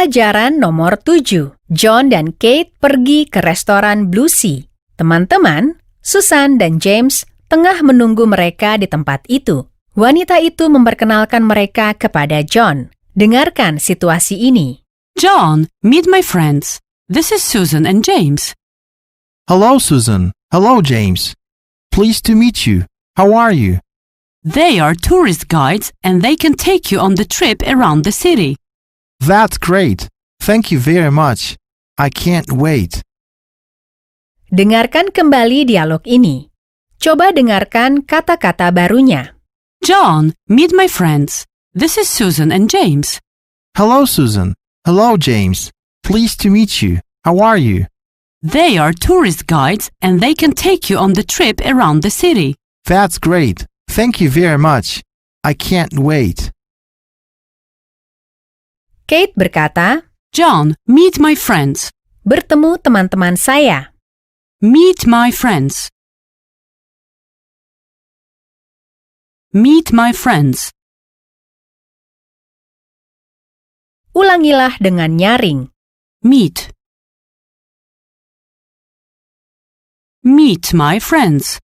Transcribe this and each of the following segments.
Pelajaran nomor 7. John dan Kate pergi ke restoran Blue Sea. Teman-teman, Susan dan James tengah menunggu mereka di tempat itu. Wanita itu memperkenalkan mereka kepada John. Dengarkan situasi ini. John, meet my friends. This is Susan and James. Hello, Susan. Hello, James. Pleased to meet you. How are you? They are tourist guides and they can take you on the trip around the city. That's great. Thank you very much. I can't wait. Dengarkan kembali dialog ini. Coba dengarkan kata-kata barunya. John, meet my friends. This is Susan and James. Hello, Susan. Hello, James. Pleased to meet you. How are you? They are tourist guides and they can take you on the trip around the city. That's great. Thank you very much. I can't wait. Kate berkata, John, meet my friends. bertemu teman-teman saya. Meet my friends. Meet my friends. Ulangilah dengan nyaring. Meet. Meet my friends.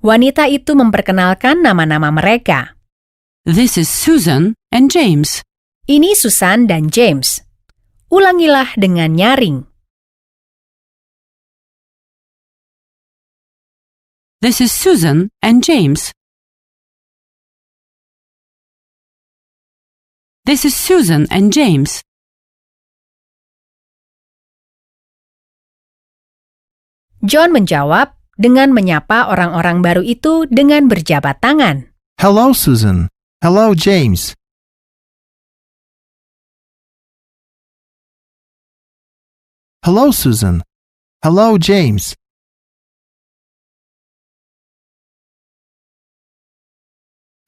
Wanita itu memperkenalkan nama-nama mereka. This is Susan and James. Ini Susan dan James. Ulangilah dengan nyaring. This is Susan and James. This is Susan and James. John menjawab dengan menyapa orang-orang baru itu dengan berjabat tangan. Hello, Susan. Hello, James. Hello, Susan. Hello, James.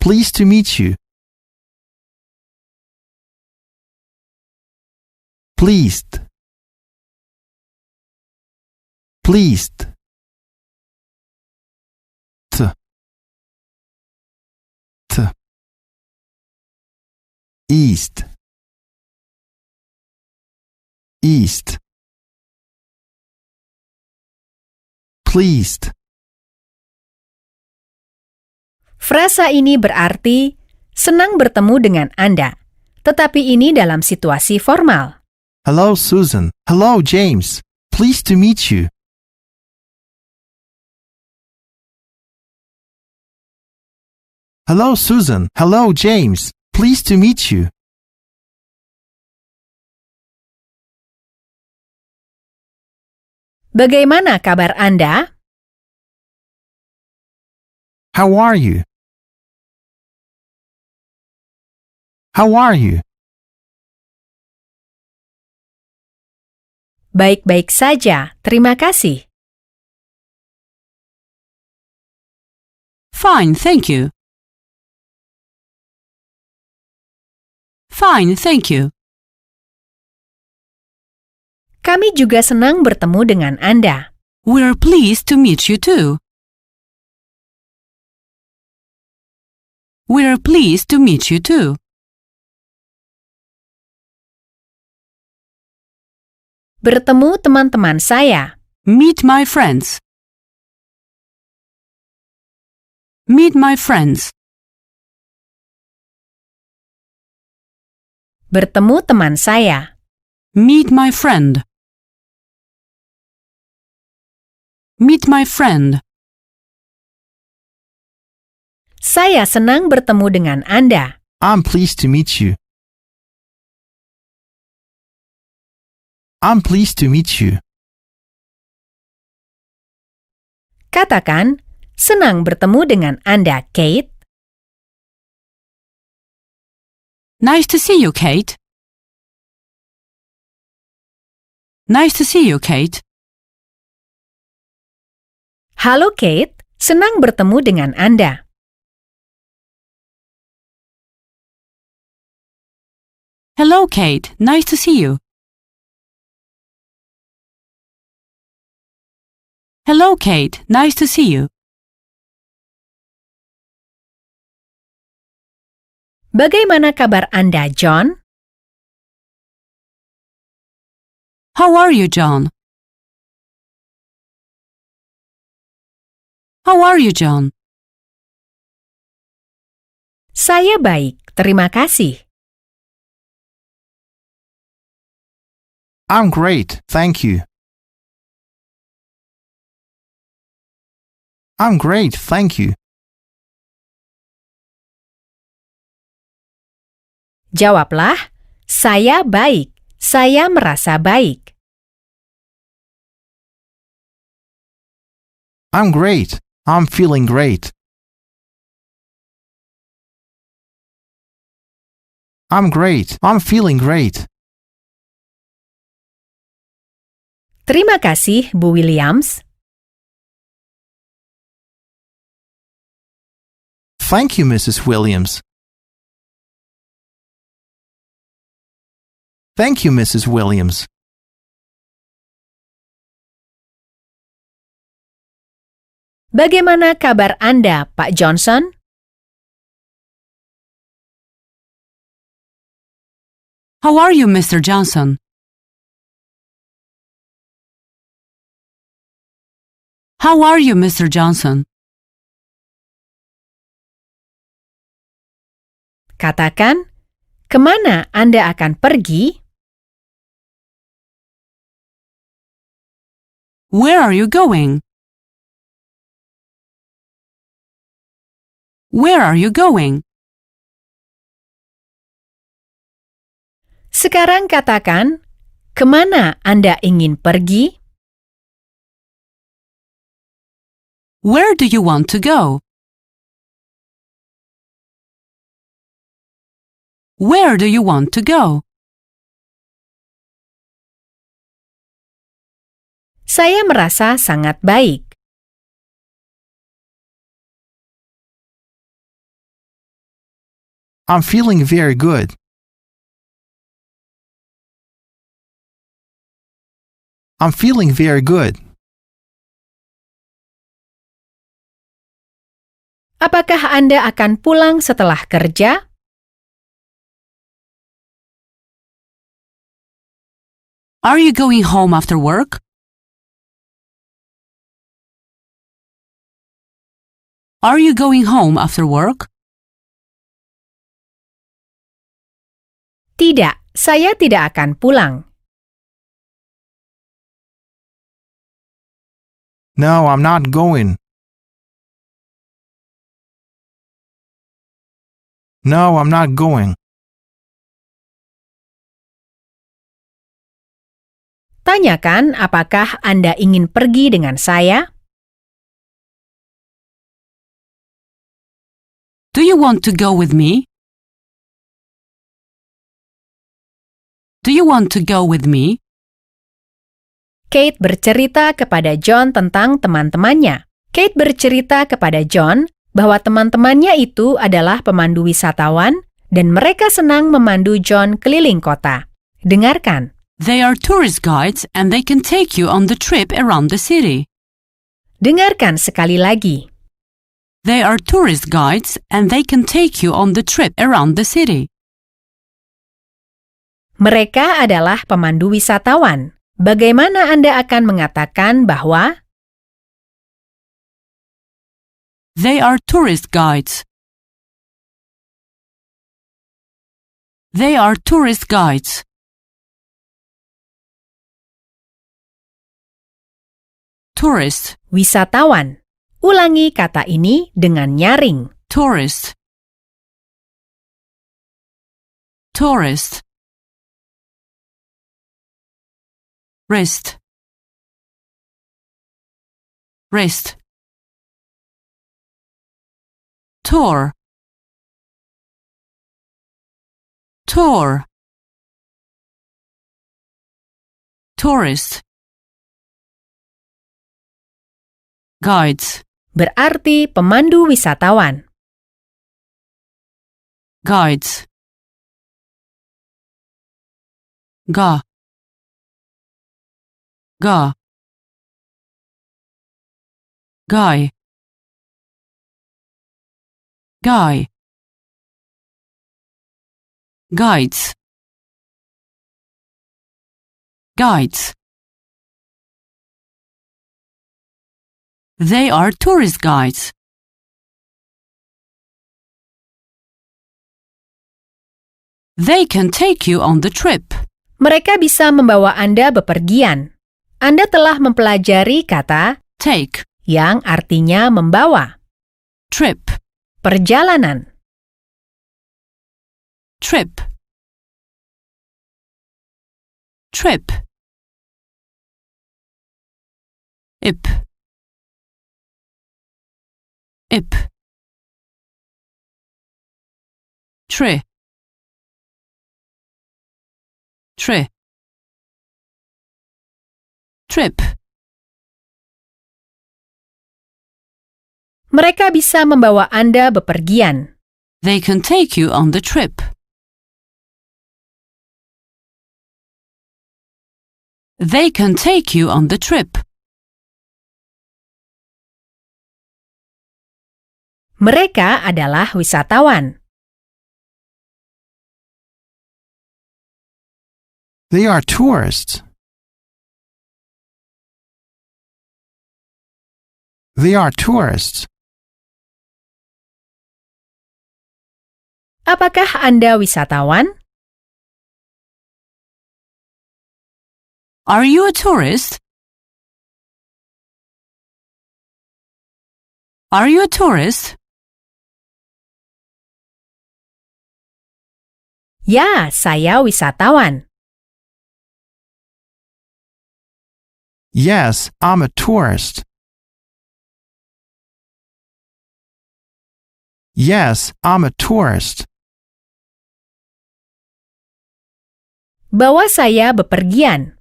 Pleased to meet you. Pleased. Pleased. East. East. Pleased. Frasa ini berarti senang bertemu dengan Anda, tetapi ini dalam situasi formal. Hello, Susan. Hello, James. Pleased to meet you. Hello, Susan. Hello, James. Pleased to meet you. Bagaimana kabar Anda? How are you? How are you? Baik-baik saja, terima kasih. Fine, thank you. Fine, thank you. Kami juga senang bertemu dengan Anda. We're pleased to meet you too. We're pleased to meet you too. Bertemu teman-teman saya. Meet my friends. Meet my friends. Bertemu teman saya. Meet my friend. Meet my friend. Saya senang bertemu dengan Anda. I'm pleased to meet you. I'm pleased to meet you. Katakan, senang bertemu dengan Anda, Kate. Nice to see you, Kate. Nice to see you, Kate. Halo, Kate. Senang bertemu dengan Anda. Hello, Kate. Nice to see you. Hello, Kate. Nice to see you. Bagaimana kabar Anda, John? How are you, John? How are you, John? Saya baik, terima kasih. I'm great, thank you. I'm great, thank you. Jawablah, saya baik, saya merasa baik. I'm great, I'm feeling great. I'm great, I'm feeling great. Terima kasih, Bu Williams. Thank you, Mrs. Williams. Thank you, Mrs. Williams. Bagaimana kabar Anda, Pak Johnson? How are you, Mr. Johnson? How are you, Mr. Johnson? Katakan, kemana Anda akan pergi? Where are you going? Where are you going? Sekarang katakan, kemana Anda ingin pergi? Where do you want to go? Where do you want to go? Saya merasa sangat baik. I'm feeling very good. I'm feeling very good. Apakah Anda akan pulang setelah kerja? Are you going home after work? Are you going home after work? Tidak, saya tidak akan pulang. No, I'm not going. No, I'm not going. Tanyakan apakah Anda ingin pergi dengan saya? Do you want to go with me? Do you want to go with me? Kate bercerita kepada John tentang teman-temannya. Kate bercerita kepada John bahwa teman-temannya itu adalah pemandu wisatawan dan mereka senang memandu John keliling kota. Dengarkan. They are tourist guides and they can take you on the trip around the city. Dengarkan sekali lagi. They are tourist guides and they can take you on the trip around the city. Mereka adalah pemandu wisatawan. Bagaimana Anda akan mengatakan bahwa They are tourist guides. They are tourist guides. Tourist, wisatawan? Ulangi kata ini dengan nyaring. tourist. Tourist. Wrist. Wrist. Tour. Tour. Tourist. Guides. Berarti pemandu wisatawan. Guides. Ga. Ga. Guy. Guy. Guides. Guides. They are tourist guides. They can take you on the trip. Mereka bisa membawa Anda bepergian. Anda telah mempelajari kata Take. yang artinya membawa. Trip. Perjalanan. Trip. Trip. Ip. Ip. Tree. Tree. Trip. Mereka bisa membawa Anda bepergian. They can take you on the trip. They can take you on the trip. Mereka adalah wisatawan. They are tourists. They are tourists. Apakah Anda wisatawan? Are you a tourist? Are you a tourist? Ya, saya wisatawan. Yes, I'm a tourist. Yes, I'm a tourist. Bawa saya bepergian.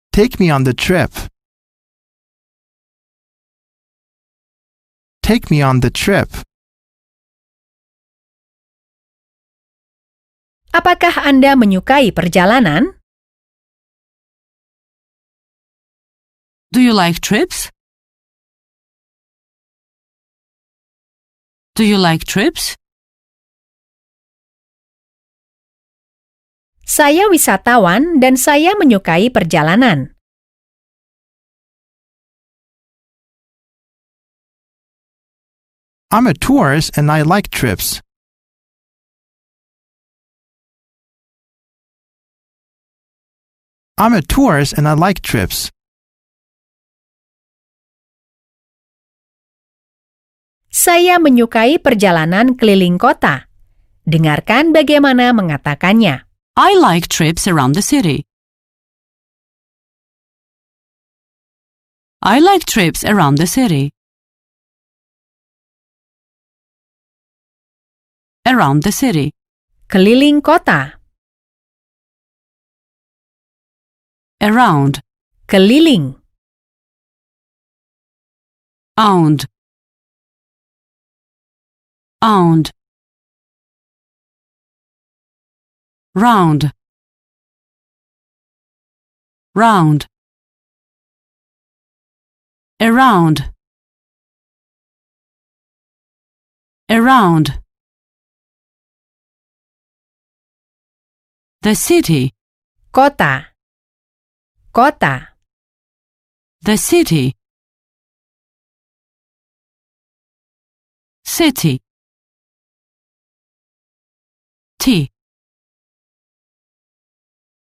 Take me on the trip. Take me on the trip. Apakah Anda menyukai perjalanan? Do you like trips? Do you like trips? Saya wisatawan dan saya menyukai perjalanan. I'm a tourist and I like trips. I'm a tourist and I like trips. Saya menyukai perjalanan keliling kota. Dengarkan bagaimana mengatakannya. I like trips around the city. I like trips around the city. Around the city. Keliling kota. Around. Keliling. Owned. Owned. Round. Round. Around. Around. The city. Kota. Kota. The city. City. T.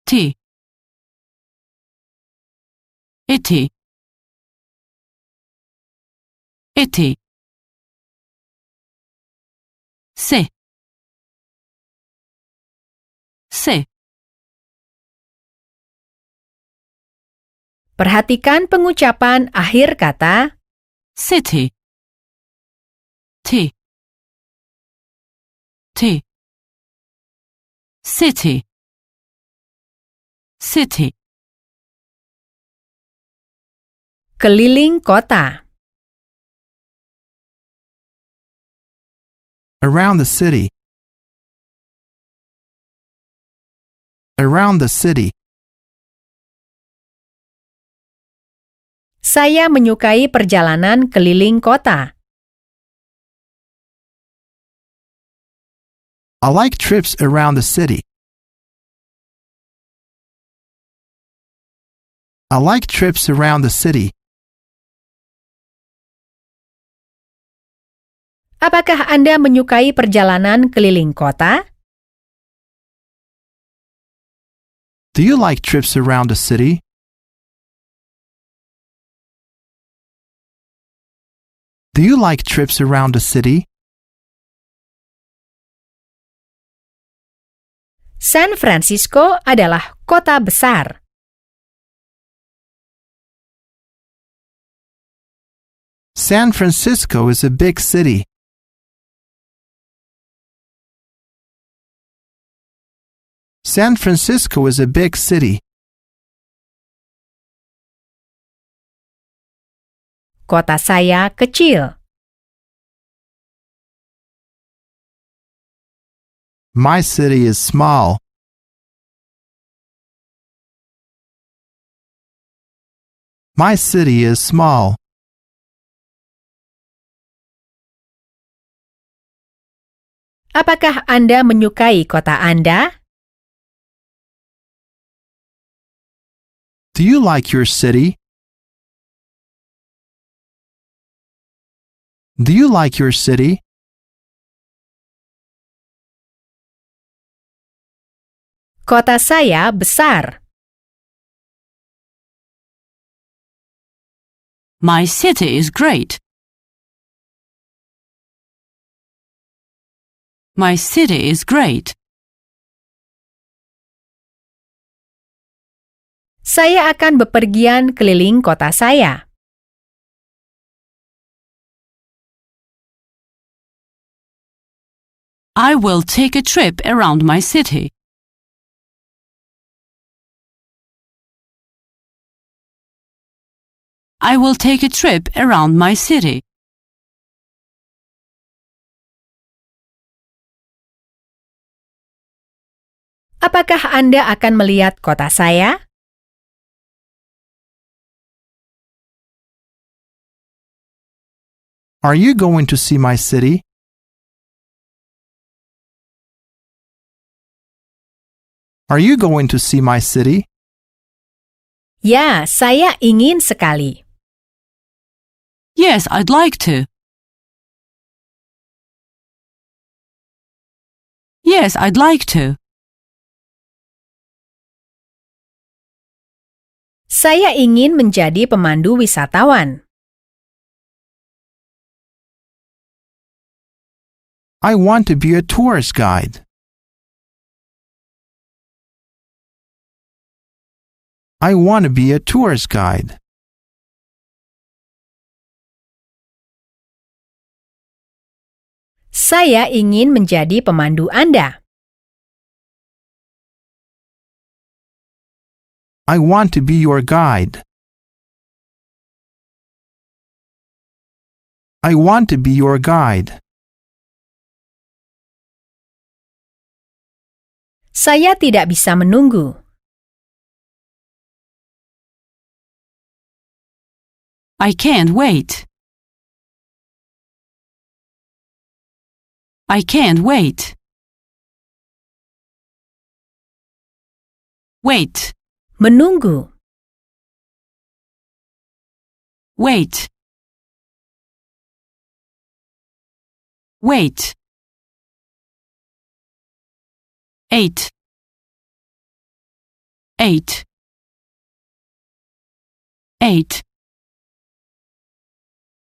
T. Itty. Itty. Se. Se. Perhatikan pengucapan akhir kata City. T. T. City. City. keliling kota. Around the city. Around the city. Saya menyukai perjalanan keliling kota. I like trips around the city. I like trips around the city. Apakah Anda menyukai perjalanan keliling kota? Do you like trips around the city? Do you like trips around the city? San Francisco adalah kota besar. San Francisco is a big city. San Francisco is a big city. Kota saya kecil. My city is small. My city is small. Apakah Anda menyukai kota Anda? Do you like your city? Do you like your city? Kota saya besar. My city is great. My city is great. Saya akan bepergian keliling kota saya. I will take a trip around my city. I will take a trip around my city. Apakah Anda akan melihat kota saya? Are you going to see my city? Are you going to see my city? Ya, saya ingin sekali. Yes, I'd like to. Yes, I'd like to. Saya ingin menjadi pemandu wisatawan. I want to be a tourist guide. I want to be a tourist guide. Saya ingin menjadi pemandu Anda. I want to be your guide. I want to be your guide. Saya tidak bisa menunggu. I can't wait. I can't wait. Wait. Menunggu. Wait. Wait. 8. 8. 8.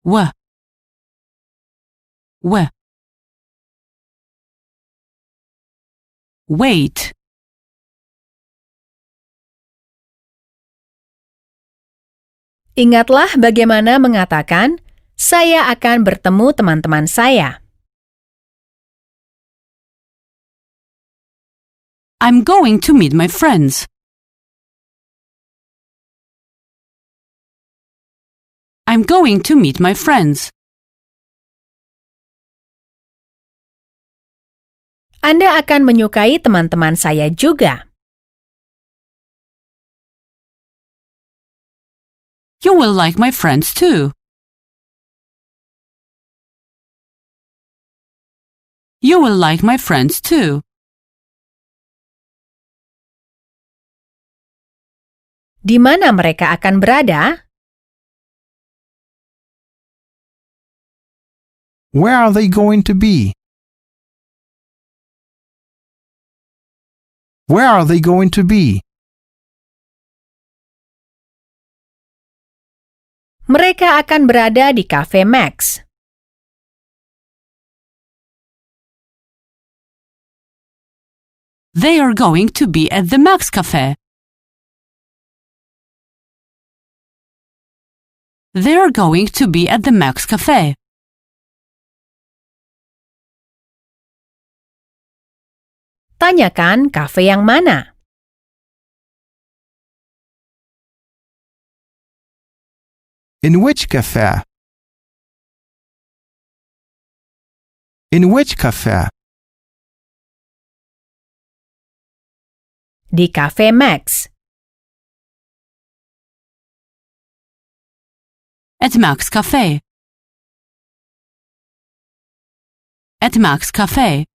W. W. Wait. Ingatlah bagaimana mengatakan, saya akan bertemu teman-teman saya. I'm going to meet my friends. I'm going to meet my friends. Anda akan menyukai teman-teman saya juga. You will like my friends too. You will like my friends too. Di mana mereka akan berada? Where are they going to be? Where are they going to be? Mereka akan berada di Cafe Max. They are going to be at the Max Cafe. They are going to be at the Max Cafe. Tanyakan kafe yang mana. In which cafe? In which cafe? Di Cafe Max. At Max Cafe. At Max Cafe.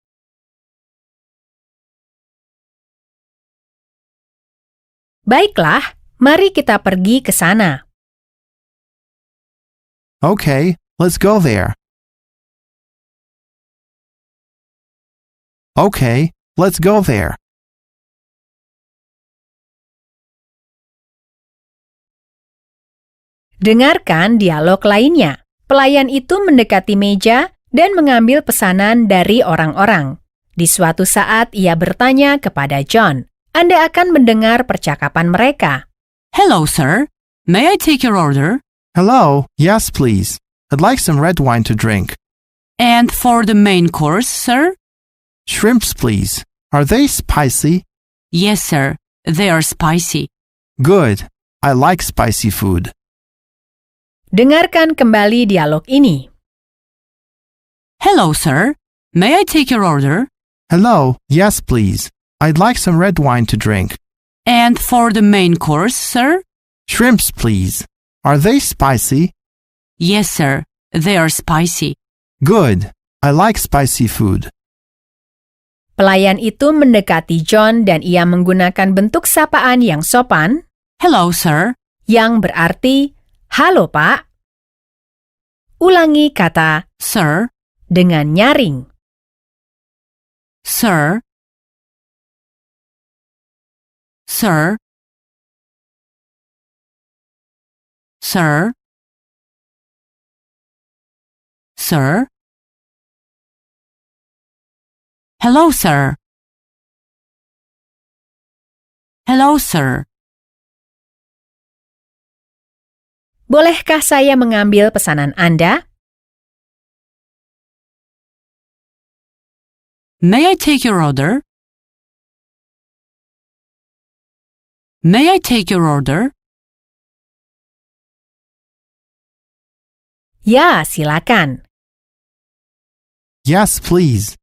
Baiklah, mari kita pergi ke sana. Okay, let's go there. Okay, let's go there. Dengarkan dialog lainnya. Pelayan itu mendekati meja dan mengambil pesanan dari orang-orang. Di suatu saat ia bertanya kepada John, Anda akan mendengar percakapan mereka. Hello, sir. May I take your order? Hello, yes please. I'd like some red wine to drink. And for the main course, sir? Shrimps please. Are they spicy? Yes, sir. They are spicy. Good. I like spicy food. Dengarkan kembali dialog ini. Hello, sir. May I take your order? Hello, yes please. I'd like some red wine to drink. And for the main course, sir? Shrimps please. Are they spicy? Yes, sir. They are spicy. Good. I like spicy food. Pelayan itu mendekati John dan ia menggunakan bentuk sapaan yang sopan, Hello, sir. yang berarti, Halo Pak. Ulangi kata Sir. dengan nyaring. Sir. Sir. Sir. Sir. Hello, sir. Hello, sir. Bolehkah saya mengambil pesanan Anda? May I take your order? May I take your order? Ya, silakan. Yes please.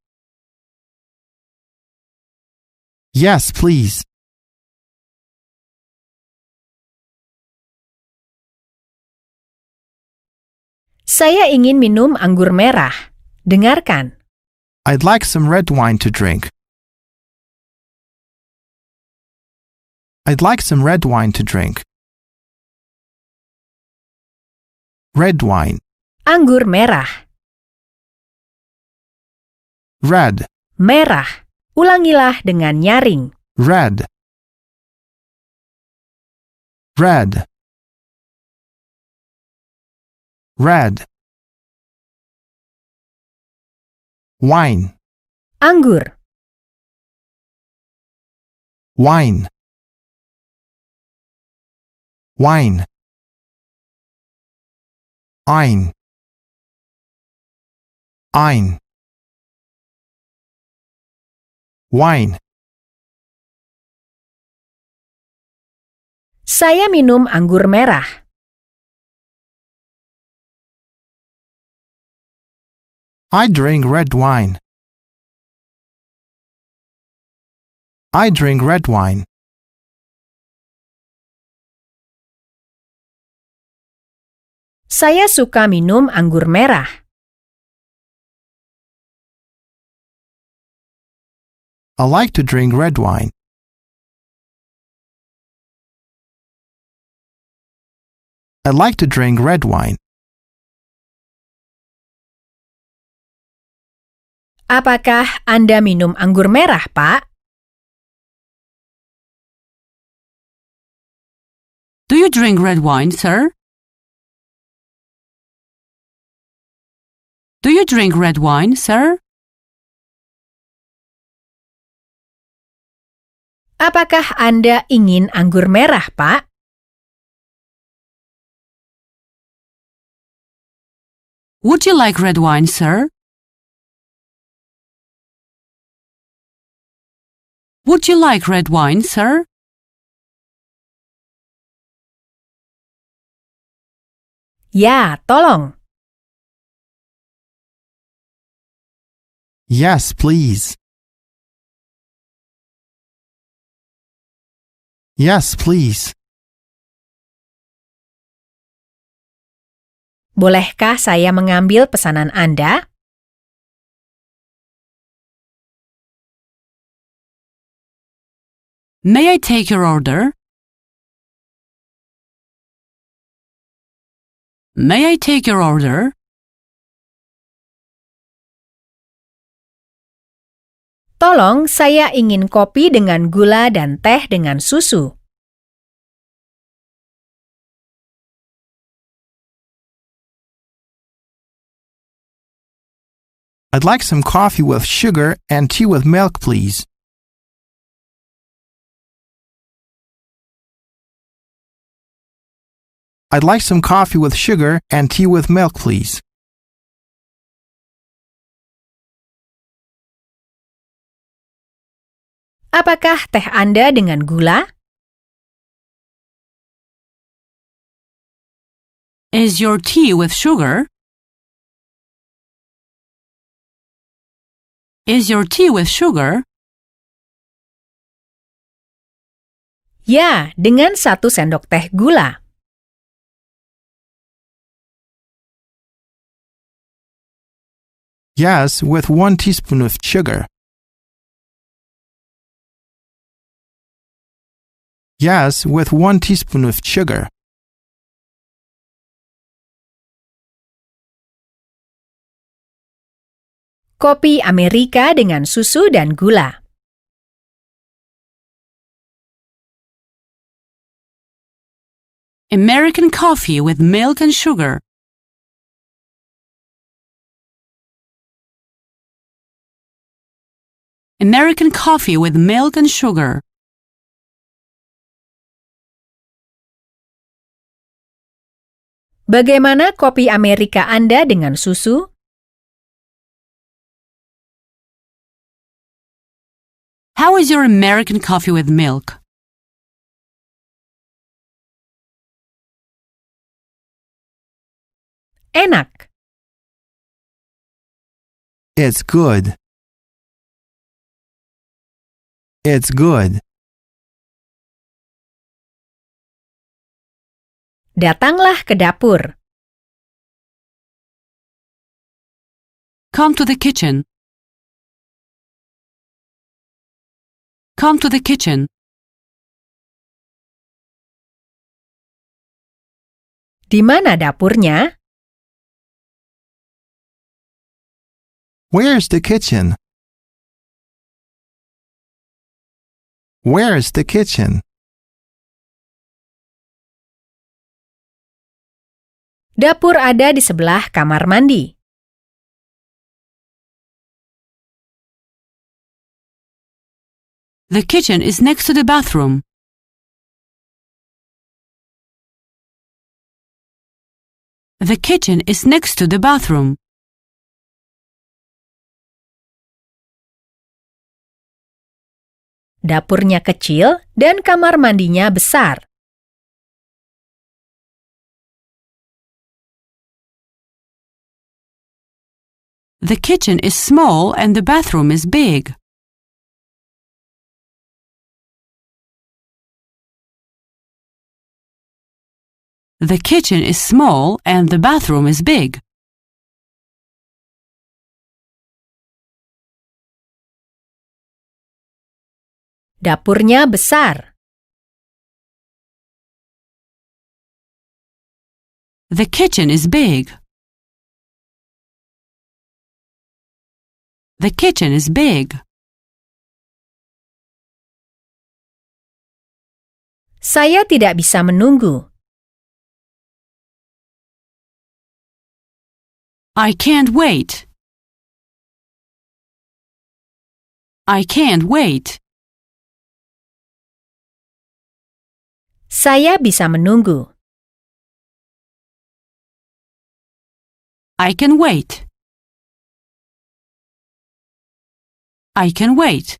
Yes please. Saya ingin minum anggur merah. Dengarkan. I'd like some red wine to drink. I'd like some red wine to drink. Red wine. Anggur merah. Red. Merah. Ulangilah dengan nyaring. Red. Red. Red. Wine. Anggur. Wine. Wine. Ein. Ein. Wine. Saya minum anggur merah. I drink red wine. I drink red wine. Saya suka minum anggur merah. I like to drink red wine. I like to drink red wine. Apakah Anda minum anggur merah, Pak? Do you drink red wine, sir? Do you drink red wine, sir? Apakah Anda ingin anggur merah, Pak? Would you like red wine, sir? Would you like red wine, sir? Ya, tolong. Yes, please. Yes, please. Bolehkah saya mengambil pesanan Anda? May I take your order? May I take your order? Tolong, saya ingin kopi dengan gula dan teh dengan susu. I'd like some coffee with sugar and tea with milk, please. I'd like some coffee with sugar and tea with milk, please. Apakah teh Anda dengan gula? Is your tea with sugar? Is your tea with sugar? Ya, dengan 1 sendok teh gula. Yes, with 1 teaspoon of sugar. Yes, with 1 teaspoon of sugar. Kopi Amerika dengan susu dan gula. American coffee with milk and sugar. American coffee with milk and sugar. Bagaimana kopi Amerika Anda dengan susu? How is your American coffee with milk? Enak. It's good. It's good. Datanglah ke dapur. Come to the kitchen. Come to the kitchen. Di mana dapurnya? Where's the kitchen? Where's the kitchen? Dapur ada di sebelah kamar mandi. The kitchen is next to the bathroom. The kitchen is next to the bathroom. Dapurnya kecil dan kamar mandinya besar. The kitchen is small and the bathroom is big. The kitchen is small and the bathroom is big. Dapurnya besar. The kitchen is big. The kitchen is big. Saya tidak bisa menunggu. I can't wait. I can't wait. Saya bisa menunggu. I can wait. I can wait.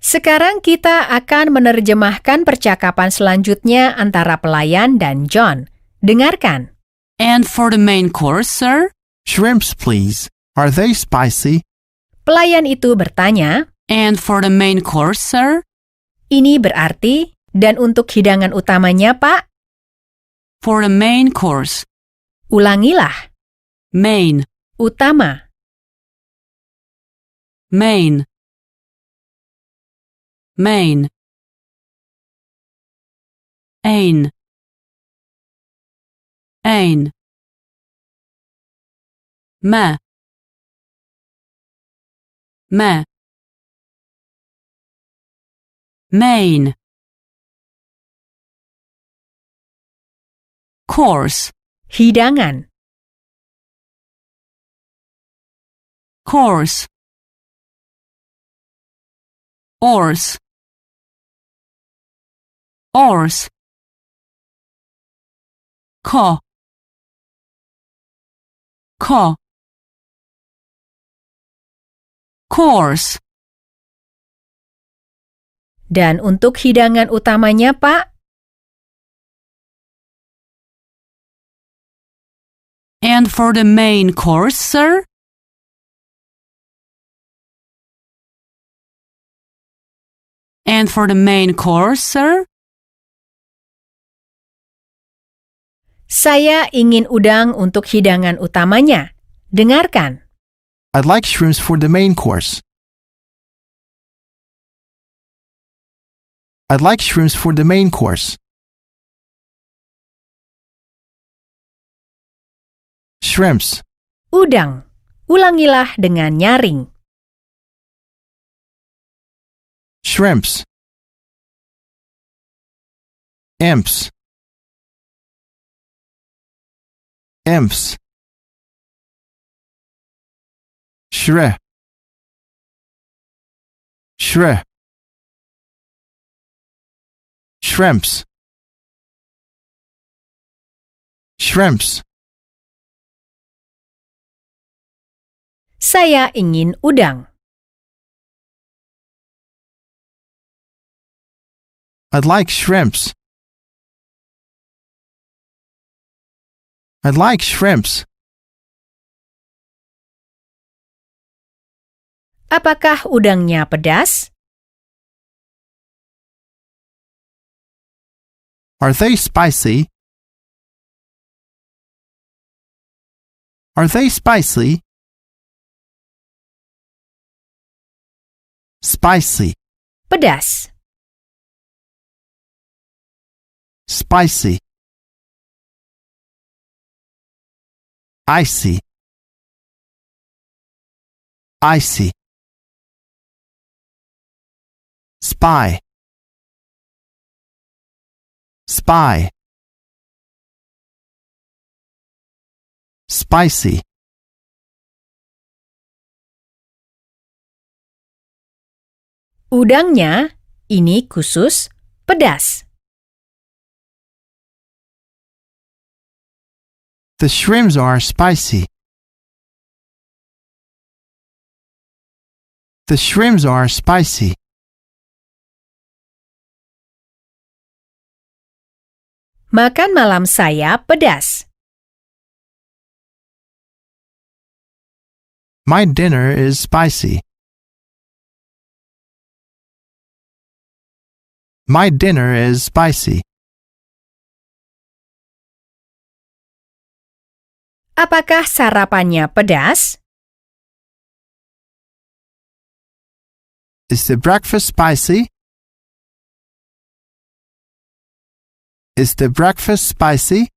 Sekarang kita akan menerjemahkan percakapan selanjutnya antara pelayan dan John. Dengarkan. And for the main course, sir? Shrimps, please. Are they spicy? Pelayan itu bertanya, And for the main course, sir? ini berarti, dan untuk hidangan utamanya, Pak? For the main course. Ulangilah. Main. Utama. Main. Main. Ein. Ein. Ma. Ma. Main. Course. Hidangan. Course. Oars. Oars. Ko. Ko. Course. Dan untuk hidangan utamanya, Pak? And for the main course, sir? And for the main course, sir? Saya ingin udang untuk hidangan utamanya. Dengarkan. I'd like shrimps for the main course. I'd like shrimps for the main course. Shrimps. Udang. Ulangilah dengan nyaring. Shrimps. Imps. Imps. Shre. Shre. Shrimps. Shrimps. Saya ingin udang. I'd like shrimps. I'd like shrimps. Apakah udangnya pedas? Are they spicy? Are they spicy? Spicy. Pedas. Spicy. Icy. Icy. Spy. Spy. Spicy. Udangnya, ini khusus, pedas. The shrimps are spicy. The shrimps are spicy. Makan malam saya pedas. My dinner is spicy. My dinner is spicy. Apakah sarapannya pedas? Is the breakfast spicy? Is the breakfast spicy?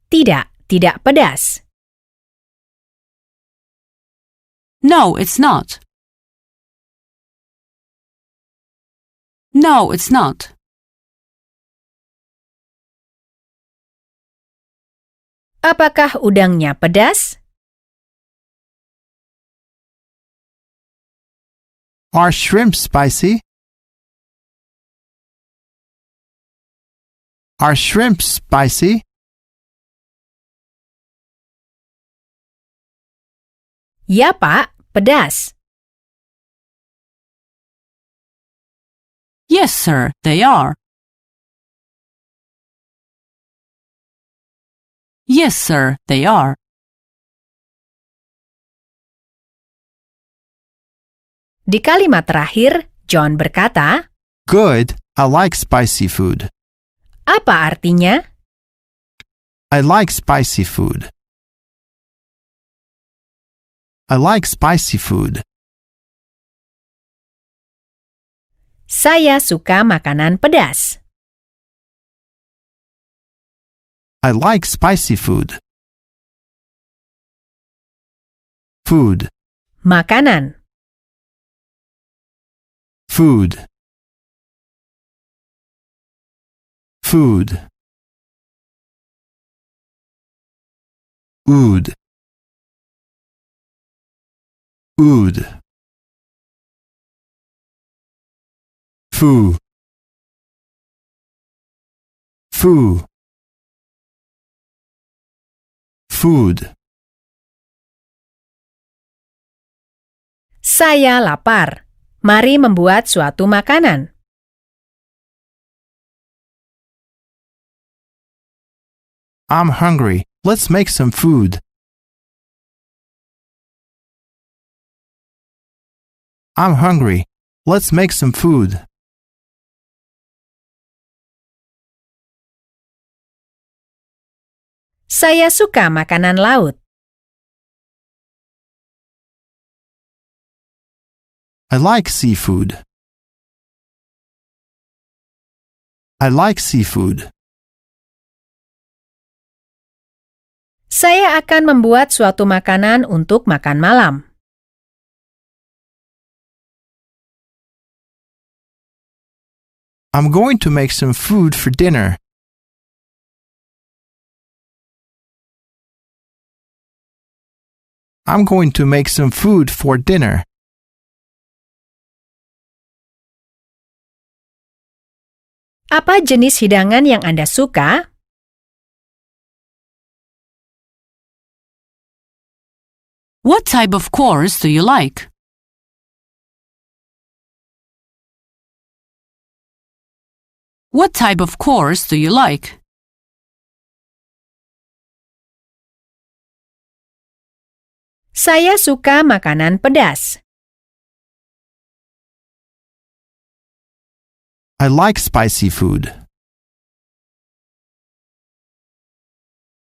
Tidak pedas. No, it's not. No, it's not. Apakah udangnya pedas? Are shrimp spicy? Are shrimp spicy? Ya, Pak, pedas. Yes, sir, they are. Yes, sir, they are. Di kalimat terakhir, John berkata, Good, I like spicy food. apa artinya? I like spicy food. I like spicy food. Saya suka makanan pedas. I like spicy food. Food. Makanan. Food. Food. Ood. Ood. Foo. Foo. Food. Saya lapar. Mari membuat suatu makanan. I'm hungry. Let's make some food. I'm hungry. Let's make some food. Saya suka makanan laut. I like seafood. I like seafood. Saya akan membuat suatu makanan untuk makan malam. I'm going to make some food for dinner. I'm going to make some food for dinner. Apa jenis hidangan yang Anda suka? What type of course do you like? What type of course do you like? Saya suka makanan pedas. I like spicy food.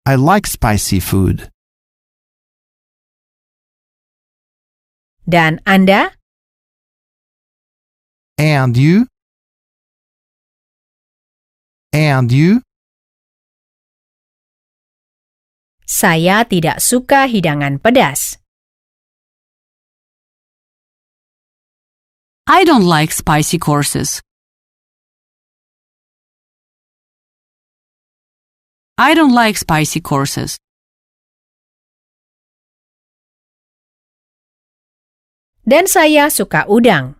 I like spicy food. Dan Anda? And you? And you? Saya tidak suka hidangan pedas. I don't like spicy courses. I don't like spicy courses. Dan saya suka udang.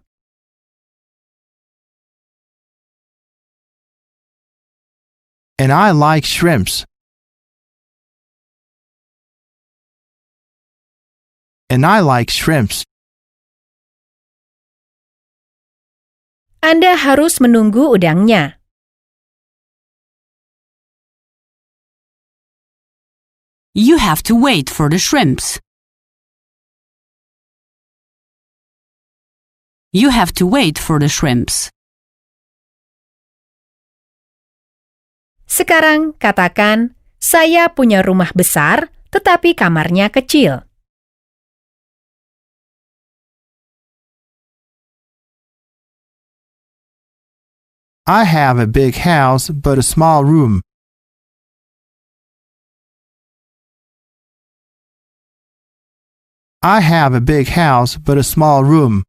And I like shrimps. And I like shrimps. Anda harus menunggu udangnya. You have to wait for the shrimps. You have to wait for the shrimps. Sekarang katakan, saya punya rumah besar, tetapi kamarnya kecil. I have a big house but a small room. I have a big house but a small room.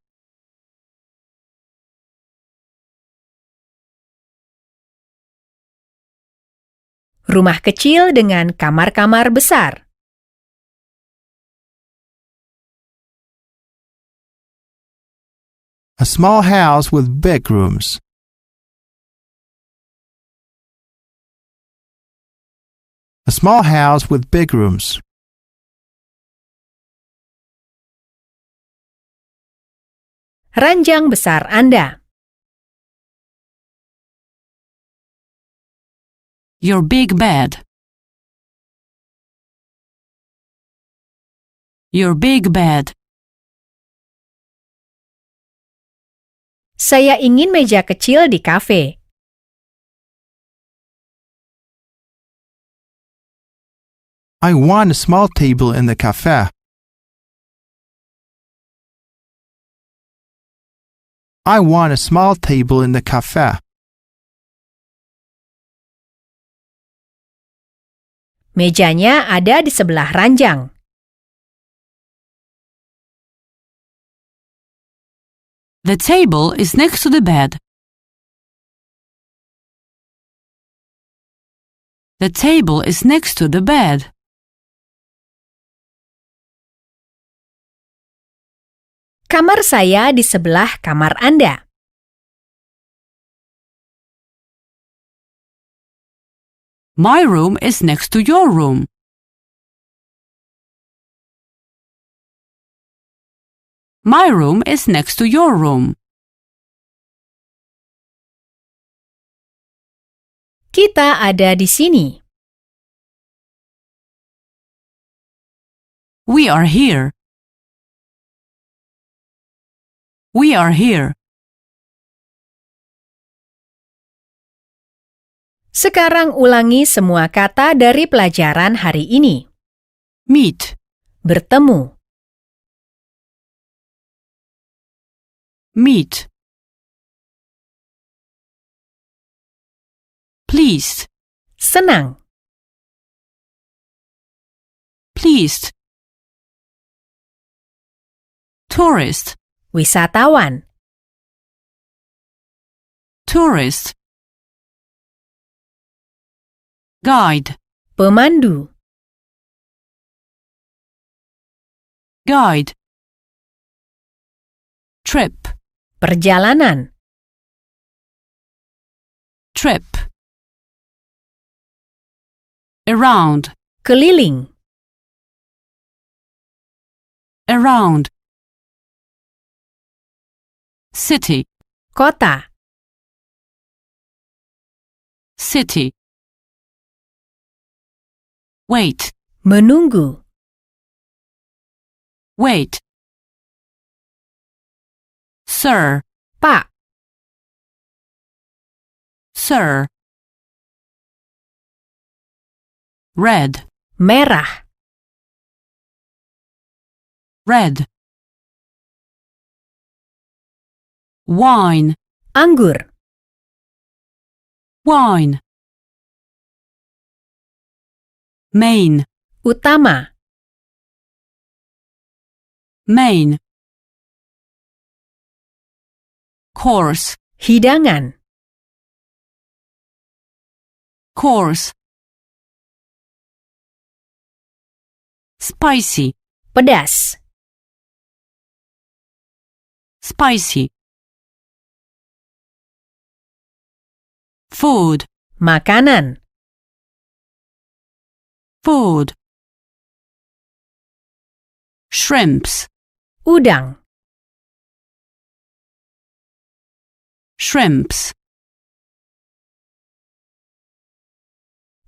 Rumah kecil dengan kamar-kamar besar. A small house with big rooms. A small house with big rooms. Ranjang besar Anda. Your big bed. Your big bed. Saya ingin meja kecil di kafe. I want a small table in the cafe. I want a small table in the cafe. Mejanya ada di sebelah ranjang. The table is next to the bed. The table is next to the bed. Kamar saya di sebelah kamar Anda. My room is next to your room. My room is next to your room. Kita ada di sini. We are here. We are here. Sekarang ulangi semua kata dari pelajaran hari ini. Meet. Bertemu, Meet. Pleased. senang, Pleased. Tourist. wisatawan, Tourist. Guide. pemandu, Guide. Trip. perjalanan, Trip. Around. keliling, Around. City. kota, City. Wait. menunggu, Wait. Sir. Pak, Sir. Red. merah, Red. Wine. anggur, Wine. Main. utama, Main. Course. hidangan, Course. Spicy. pedas, Spicy. Food. makanan, Food. Shrimps. udang. Shrimps.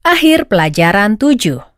Akhir pelajaran 7.